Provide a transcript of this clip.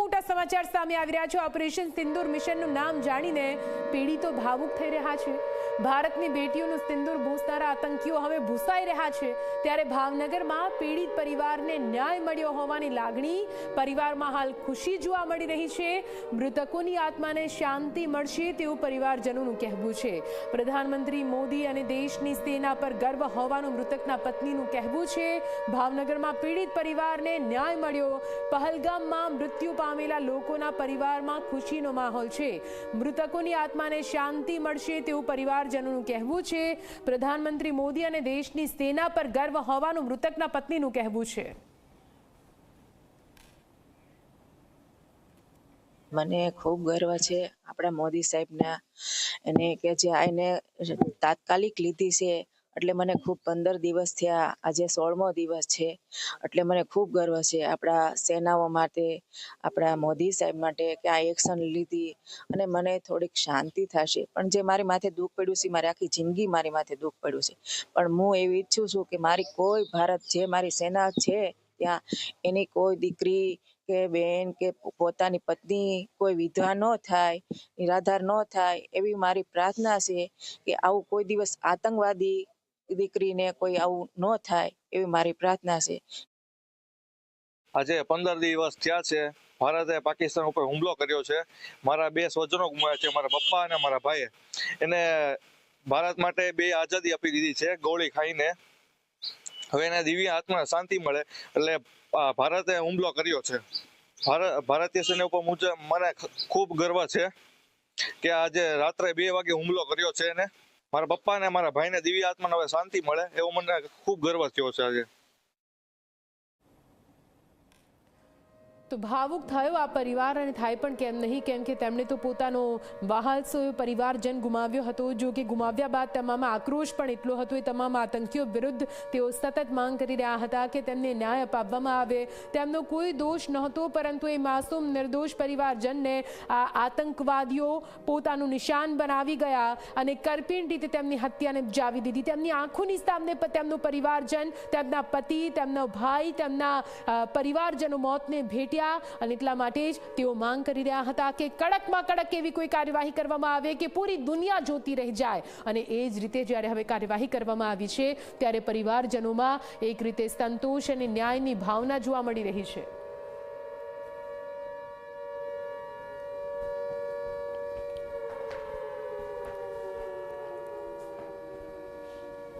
મોટા સમાચાર સામે આવી રહ્યા છે। ઓપરેશન સિંદૂર મિશનનું નામ જાણીને પીડિતો ભાવુક થઈ રહ્યા છે। ભારતની બેટીઓનું સિંદૂર ભૂંસનારા આતંકીઓ હવે ભૂંસાઈ રહ્યા છે। ત્યારે ભાવનગરમાં પીડિત પરિવારને ન્યાય મળ્યો હોવાની લાગણી, પરિવારમાં હાલ ખુશી જોવા મળી રહી છે। મૃતકોની આત્માને શાંતિ મળશે તેવું પરિવારજનોનું કહેવું છે। પ્રધાનમંત્રી મોદી અને દેશની સેના પર ગર્વ હોવાનું મૃતકના પત્નીનું કહેવું છે। ભાવનગરમાં પીડિત પરિવારને ન્યાય મળ્યો। પહલગામમાં મૃત્યુ પામેલા લોકોના પરિવારમાં ખુશીનો માહોલ છે। મૃતકોની આત્માને શાંતિ મળશે તેવું પરિવારજનોનું કહેવું છે। પ્રધાનમંત્રી મોદી અને દેશની સેના પર ગર્વ હોવાનું મૃતકના પત્નીનું કહેવું છે। મને ખૂબ ગર્વ છે આપણા મોદી સાહેબના એને કે જે આને તાત્કાલિક લીધી છે એટલે મને ખૂબ 15 દિવસ થયા, આજે 16મો દિવસ છે એટલે મને ખૂબ ગર્વ છે આપણા સેનાઓ માટે, આપણા મોદી સાહેબ માટે કે આ એક્શન લીધી અને મને થોડીક શાંતિ થશે। પણ જે મારી માથે દુઃખ પડ્યું છે, મારી આખી જિંદગી મારી માથે દુઃખ પડ્યું છે, પણ હું એવું ઈચ્છું છું કે મારી કોઈ ભારત જે મારી સેના છે ત્યાં એની કોઈ દીકરી કે બેન કે પોતાની પત્ની કોઈ વિધવા ન થાય, નિરાધાર ન થાય એવી મારી પ્રાર્થના છે કે આવું કોઈ દિવસ આતંકવાદી દીકરીને કોઈ આવું ન થાય એવી મારી પ્રાર્થના છે। આજે 15 દિવસ થયા છે ભારતે પાકિસ્તાન ઉપર હુમલો કર્યો છે। મારા 2 સ્વજનો ગુમાવ્યા છે, મારા પપ્પા અને મારા ભાઈએ। એને ભારત માટે 2 આઝાદી આપી દીધી છે ગોળી ખાઈને। હવે એને દિવ્ય આત્માને શાંતિ મળે એટલે ભારતે હુમલો કર્યો છે। ભારતીય સેના ઉપર મને ખૂબ ગર્વ છે કે આજે રાત્રે 2 વાગે હુમલો કર્યો છે એને। મારા પપ્પા અને મારા ભાઈને દિવ્ય આત્માને હવે શાંતિ મળે એવો મને ખૂબ ગર્વ થયો છે આજે। તો ભાવુક થયો આ પરિવાર, અને થાય પણ કેમ નહીં, કેમ કે તેમણે તો પોતાનો વહાલસો પરિવારજન ગુમાવ્યો હતો। જો કે ગુમાવ્યા બાદ તમામ આક્રોશ પણ એટલો હતો, એ તમામ આતંકીઓ વિરુદ્ધ તેઓ સતત માંગ કરી રહ્યા હતા કે તેમને ન્યાય અપાવવામાં આવે। તેમનો કોઈ દોષ નહોતો, પરંતુ એ માસૂમ નિર્દોષ પરિવારજનને આ આતંકવાદીઓ પોતાનું નિશાન બનાવી ગયા અને કરપીણ રીતે તેમની હત્યાને ઉપજાવી દીધી। તેમની આંખોની સામે તેમનો પરિવારજન, તેમના પતિ, તેમનો ભાઈ, તેમના પરિવારજનો મોતને ભેટ્યા, અને એટલા માટે જ તેઓ માંગ કરી રહ્યા હતા કે કડકમાં કડક એવી કોઈ કાર્યવાહી કરવામાં આવે કે પૂરી દુનિયા જોતી રહી જાય। અને એ જ રીતે જ્યારે હવે કાર્યવાહી કરવામાં આવી છે ત્યારે પરિવારજનોમાં એક રીતે સંતોષ અને ન્યાયની ભાવના જોવા મળી રહી છે।